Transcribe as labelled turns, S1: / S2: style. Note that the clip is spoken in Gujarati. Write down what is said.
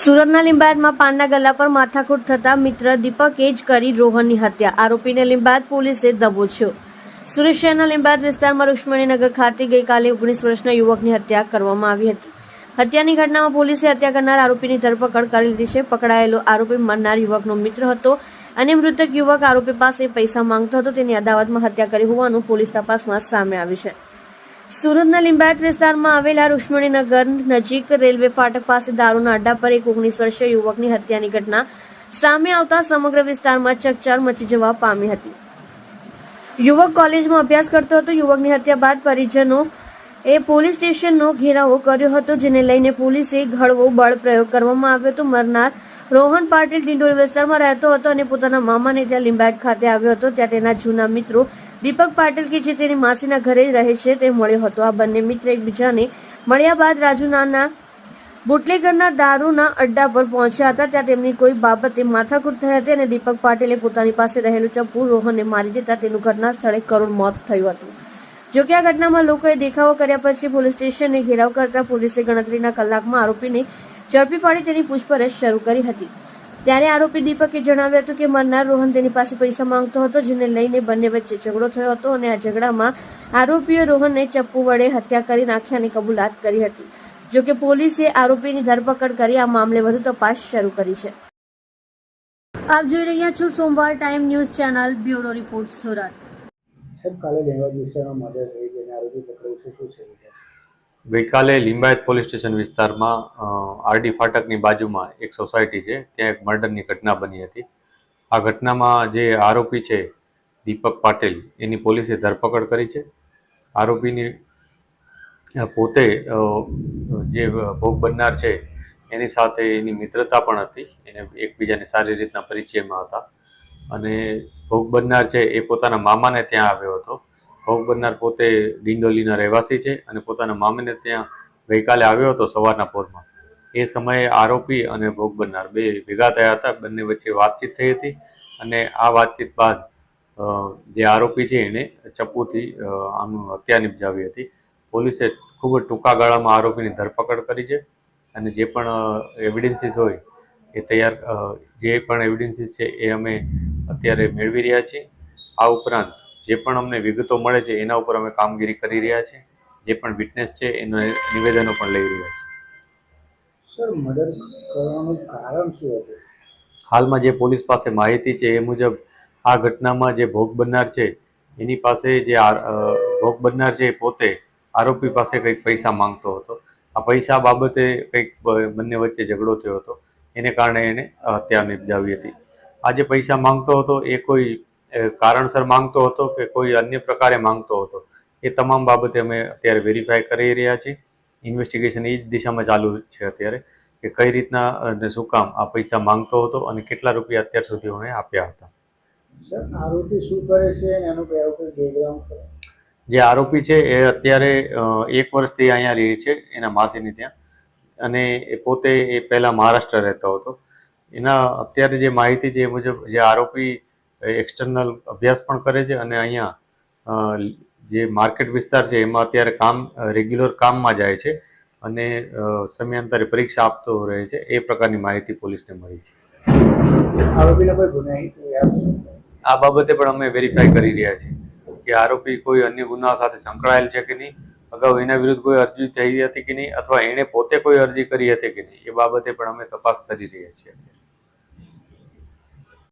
S1: સુરતના લિંબાયતમાં પાનના ગલ્લા પર માથાકૂટ થતા મિત્ર દીપકે જ કરી રોહનની હત્યા. આરોપીને લિંબાયત પોલીસે દબોચ્યો. સુરત શહેરના લિંબાયત વિસ્તારમાં રુક્ષ્મણીનગર ખાતે ગઈકાલે 19 વર્ષના યુવકની હત્યા કરવામાં આવી હતી. હત્યાની ઘટનામાં પોલીસે હત્યા કરનાર આરોપીની ધરપકડ કરી લીધી છે. પકડાયેલો આરોપી મરનાર યુવકનો મિત્ર હતો અને મૃતક યુવક આરોપી પાસે પૈસા માંગતો હતો. તેની અદાવતમાં હત્યા કરી હોવાનું પોલીસ તપાસમાં સામે આવ્યું છે. સુરતના લિંબાયત વિસ્તારમાં આવેલા રુક્ષ્મણીનગર નજીક રેલવે ફાટક પાસે દારૂના અડ્ડા પર એક 19 વર્ષીય યુવકની હત્યાની ઘટના સામે આવતા સમગ્ર વિસ્તારમાં ચકચાર મચી જવા પામી હતી. યુવક કોલેજમાં અભ્યાસ કરતો હતો. યુવકની હત્યા બાદ પરિજનો એ પોલીસ સ્ટેશનનો ઘેરાવો કર્યો હતો, જેને લઈને પોલીસે હળવો બળ પ્રયોગ કરવામાં આવ્યો હતો. મરનાર રોહન પાટીલ ડિંડોલી વિસ્તારમાં રહેતો હતો અને પોતાના મામાને ત્યાં લિંબાયત ખાતે આવ્યો હતો. ત્યાં તેના જૂના મિત્રો દીપક પાટીલ કે જે તેની માસીના ઘરે રહે છે તે મળ્યો હતો. આ બંને મિત્ર એકબીજાને મળ્યા બાદ રાજુનાના બુટલેગરના દારૂના અડ્ડા પર પહોંચ્યા હતા. ત્યાં તેમની કોઈ બાબતે માથાકૂટ થઈ હતી અને દીપક પાટીલે પોતાની પાસે રહેલું ચપ્પુ રોહનને મારી દેતા તેનું ઘટના સ્થળે કરુણ મોત થયું હતું. જોકે આ ઘટનામાં લોકોએ દેખાવો કર્યા પછી પોલીસ સ્ટેશનને ઘેરાવ કરતા પોલીસે ગણતરીના કલાકમાં આરોપીને ઝડપી પાડી તેની પૂછપરછ શરૂ કરી હતી. ત્યારે આરોપી દીપકે જણાવ્યું હતું કે મરનાર રોહન તેની પાસે પૈસા માંગતો હતો, જેને લઈને બંને વચ્ચે ઝઘડો થયો હતો અને આ ઝઘડામાં આરોપીએ રોહનને ચપ્પુ વડે હત્યા કરી નાખ્યાની કબૂલાત કરી હતી. જોકે પોલીસે આરોપીની ધરપકડ કરી આ મામલે વધુ તપાસ શરૂ કરી છે. આપ જોઈ રહ્યા છો સોમવાર time news channel. Bureau report, Surat.
S2: ગઈકાલે લિંબાયત પોલીસ સ્ટેશન વિસ્તારમાં આરડી ફાટકની બાજુમાં એક સોસાયટી છે, ત્યાં એક મર્ડરની ઘટના બની હતી. આ ઘટનામાં જે આરોપી છે દીપક પાટીલ, એની પોલીસે ધરપકડ કરી છે. આરોપીની પોતે જે ભોગ બનનાર છે એની સાથે એની મિત્રતા પણ હતી. એને એકબીજાને સારી રીતના પરિચયમાં હતા અને ભોગ બનનાર છે એ પોતાના મામાને ત્યાં આવ્યો હતો. ભોગ બનનાર પોતે ડિંડોલીના રહેવાસી છે અને પોતાના મામાને ત્યાં ગઈકાલે આવ્યો હતો સવારના પોરમાં. એ સમયે આરોપી અને ભોગ બનનાર બે ભેગા થયા હતા. બંને વચ્ચે વાતચીત થઈ હતી અને આ વાતચીત બાદ જે આરોપી છે એને ચપ્પુથી આનું હત્યા નિપજાવી હતી. પોલીસે ખૂબ જ ટૂંકા ગાળામાં આરોપીની ધરપકડ કરી છે અને જે પણ એવિડન્સીસ હોય એ જે પણ એવિડન્સીસ છે એ અમે અત્યારે મેળવી રહ્યા છીએ. આ ઉપરાંત જે પણ અમને વિગતો મળે છે એના ઉપર અમે કામગીરી કરી રહ્યા છીએ. જે પણ વિટનેસ છે એના નિવેદનો પણ લઈ રહ્યા છીએ.
S3: સર, મર્ડર કરવાનું કારણ શું હતું?
S2: હાલમાં જે પોલીસ પાસે માહિતી છે એ મુજબ આ ઘટનામાં જે ભોગ બનનાર છે એની પાસે જે ભોગ બનનાર છે એ પોતે આરોપી પાસે કંઈક પૈસા માંગતો હતો. આ પૈસા બાબતે કંઈક બંને વચ્ચે ઝઘડો થયો હતો, એને કારણે એને હત્યા નિપજાવી હતી. આ જે પૈસા માંગતો હતો એ કોઈ કારણસર માંગતો હતો કે કોઈ અન્ય પ્રકારે માંગતો હતો, એ તમામ બાબતે અમે અત્યારે વેરીફાઈ કરી રહ્યા છીએ. ઇન્વેસ્ટિગેશન એ જ દિશામાં ચાલુ છે અત્યારે કે કઈ રીતના અને શું કામ આ પૈસા માંગતો હતો અને કેટલા રૂપિયા અત્યાર સુધી અમે આપ્યા હતા.
S3: સર, આરોપી શું કરે છે અને એનું કોઈ બેકગ્રાઉન્ડ છે?
S2: જે આરોપી છે એ અત્યારે 1 વર્ષથી અહીંયા રહે છે એના માસીની ત્યાં, અને એ પોતે પહેલાં મહારાષ્ટ્ર રહેતો હતો. એના અત્યારે જે માહિતી છે એ મુજબ જે આરોપી એક્સટર્નલ અભ્યાસ પણ કરે છે અને અહીંયા જે માર્કેટ વિસ્તાર છે એમાં અત્યારે રેગ્યુલર કામમાં જાય છે અને સમયાંતરે પરીક્ષા આપતો રહે છે. એ પ્રકારની માહિતી પોલીસને મળી છે.
S3: આરોપીને કોઈ ગુનાહિત
S2: આ બાબતે પણ અમે વેરીફાઈ કરી રહ્યા છીએ કે આરોપી કોઈ અન્ય ગુના સાથે સંકળાયેલ છે કે નહીં, અગાઉ એના વિરુદ્ધ કોઈ અરજી થઈ હતી કે નહીં, અથવા એણે પોતે કોઈ અરજી કરી હતી કે નહીં, એ બાબતે પણ અમે તપાસ કરી રહ્યા છીએ.